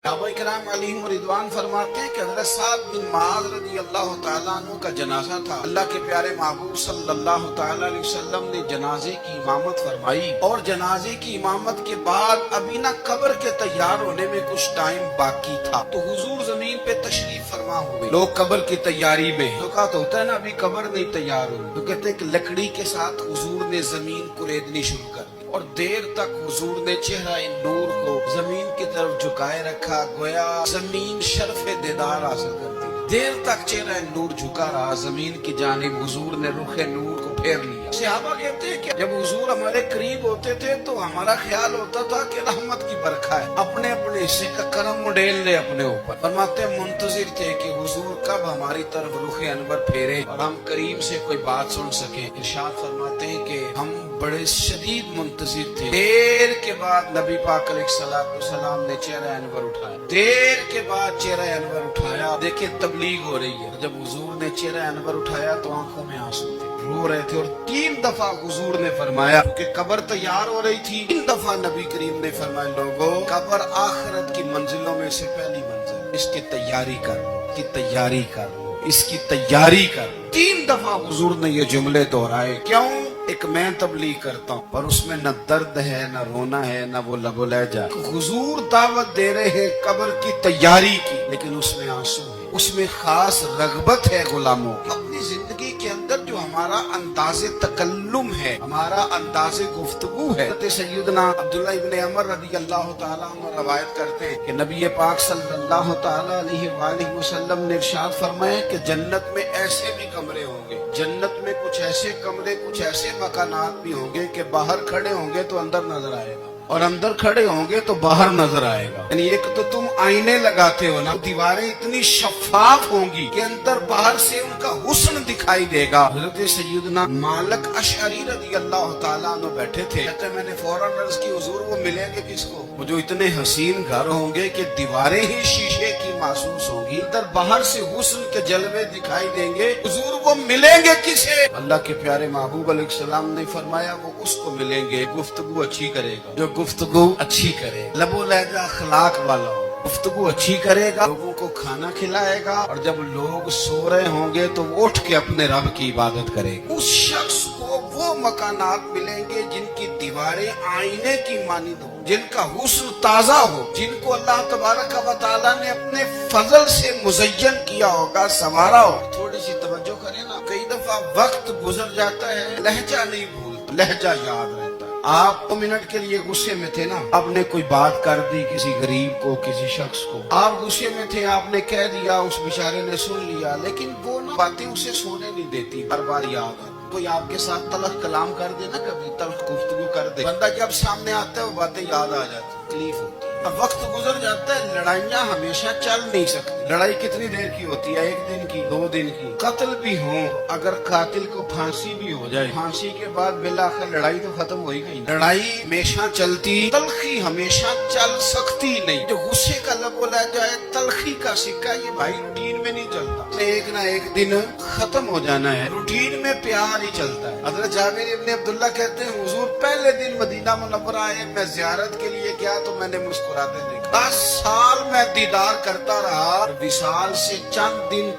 सहाबा इकराम अलैहिम रिदवान फरमाते हैं कि हज़रत साद बिन मुआज़ रज़ी अल्लाह तआला अन्हु का जनाजा था। अल्लाह के प्यारे महबूब सल्लल्लाहु तआला अलैहि वसल्लम ने जनाजे की इमामत फरमाई और जनाजे की इमामत के बाद अभी ना कब्र के तैयार होने में कुछ टाइम बाकी था, तो हुजूर जमीन पे तशरीफ फरमा हुए। लोग कब्र की तैयारी में, तो होता है ना अभी कब्र नहीं तैयार हुई, तो कहते हैं कि लकड़ी के साथ हुजूर ने जमीन कुरेदनी शुरू कर दी और देर तक हुजूर ने चेहरा नूर को जमीन की तरफ झुकाए रखा, गोया जमीन शर्फ़े दीदार हासिल कर दी। देर तक चेहरा नूर झुका रहा जमीन की जानिब, हुजूर ने रुखे नूर को फेर लिया। सहाबा कहते हैं कि जब हुजूर हमारे करीब होते थे तो हमारा ख्याल होता था कि रहमत की बरखा है, अपने अपने हिस्से का करम उड़ेल ले अपने ऊपर। फरमाते मुंतजिर थे कि हुजूर कब हमारी तरफ रुखे अनवर फेरे और हम करीम से कोई बात सुन सके। इरशाद फरमाते हैं कि हम बड़े शदीद मुंतजिर थे। देर के बाद नबी पाक अलैहिस्सलाम ने चेहरा अनवर उठाया, देर के बाद चेहरा अनवर उठाया। देखिए तबलीग हो रही है। जब हुजूर ने चेहरा अनवर उठाया तो आंखों में आंसू थे, रो रहे थे। और 3 दफा हुजूर ने फरमाया कि कब्र तैयार हो रही थी, 3 दफा नबी करीम ने फरमाया लोगों कब्र आखिरत की मंजिलों में से पहली मंजिल, इसकी तैयारी कर लो, इसकी तैयारी कर लो, इसकी तैयारी कर लो। 3 दफा हुजूर ने ये जुमले दोहराए। क्यों? एक मैं तबलीग करता हूँ पर उसमें न दर्द है, न रोना है, न वो लबो लहजा। हुजूर दावत दे रहे हैं कब्र की तैयारी की, लेकिन उसमें आंसू है, उसमें खास रगबत है गुलामों की। अपनी जिंदगी के अंदर जो हमारा अंदाज़े तकल्लुम है, हमारा अंदाज़े गुफ्तगू है, सैयदना अब्दुल्लाह इब्न उमर रज़ी अल्लाह तआला अन्हु रवायत करते हैं कि नबी पाक सल्लल्लाहु तआला अलैहि वसल्लम ने इरशाद फरमाया कि जन्नत में ऐसे भी कमरे होंगे, जन्नत में कुछ ऐसे कमरे, कुछ ऐसे मकानात भी होंगे कि बाहर खड़े होंगे तो अंदर नजर आएगा और अंदर खड़े होंगे तो बाहर नजर आएगा। यानी एक तो तुम आईने लगाते हो ना, दीवारें इतनी शफाफ होंगी कि अंदर बाहर से उनका हुस्न दिखाई देगा। हज़रत सैयदना मालिक अशअरी रज़ी अल्लाह तआला अन्हु बैठे थे, कहते मैंने फौरन अर्ज़ की हुजूर वो मिलेंगे किसको? वो जो इतने हसीन घर होंगे कि दीवारें ही शीशे की महसूस होगी, अंदर बाहर से हुस्न के जलवे दिखाई देंगे, हुजूर वो मिलेंगे किसे? अल्लाह के प्यारे महबूब अलैहिस्सलाम ने फरमाया वो उसको मिलेंगे गुफ्तगू अच्छी करेगा, जो गुफ्तगू अच्छी करे, लबो लहजा अखलाक वाला हो, गुफ्तगू अच्छी करेगा, लोगों को खाना खिलाएगा और जब लोग सो रहे होंगे तो वो उठ के अपने रब की इबादत करेगा। उस शख्स को वो मकानात मिलेंगे जिनकी दीवारें आईने की मानिंद हो, जिनका हुस्न ताजा हो, जिनको अल्लाह तबारक व तआला ने अपने फजल से मुज़य्यन किया होगा, संवारा हो। थोड़ी सी तवज्जो करें ना, कई दफा वक्त गुजर जाता है, लहजा नहीं भूलता, लहजा याद रहता है। आप 2 मिनट के लिए गुस्से में थे ना, आपने कोई बात कर दी किसी गरीब को, किसी शख्स को, आप गुस्से में थे, आपने कह दिया, उस बेचारे ने सुन लिया, लेकिन वो ना बातें उसे सोने नहीं देती, हर बार याद है। कोई आपके साथ तलख कलाम कर दे ना, कभी तलख गुफ्तगू कर दे, बंदा जब सामने आता है वो बातें याद आ जाती, तकलीफ होती है। अब वक्त गुजर जाता है, लड़ाइयाँ हमेशा चल नहीं सकती। लड़ाई कितनी देर की होती है? 1 दिन की, 2 दिन की। कत्ल भी हो, अगर कातिल को फांसी भी हो जाए, फांसी के बाद बिलाखिर लड़ाई तो खत्म हो ही गई। लड़ाई हमेशा चलती, तलखी हमेशा चल सकती नहीं। जो गुस्से का लब बोला जाए, तलखी का सिक्का, ये भाई रूटीन में नहीं चलता, एक ना एक दिन खत्म हो जाना है। रूटीन में प्यार ही चलता है। हज़रत जाबिर इब्न अब्दुल्ला कहते हैं हुजूर पहले दिन मदीना मुनव्वरा आए, मैं ज़ियारत के लिए गया तो मैंने मुस्कुराते देखा। 10 साल मैं दीदार करता रहा, विसाल से चंद दिन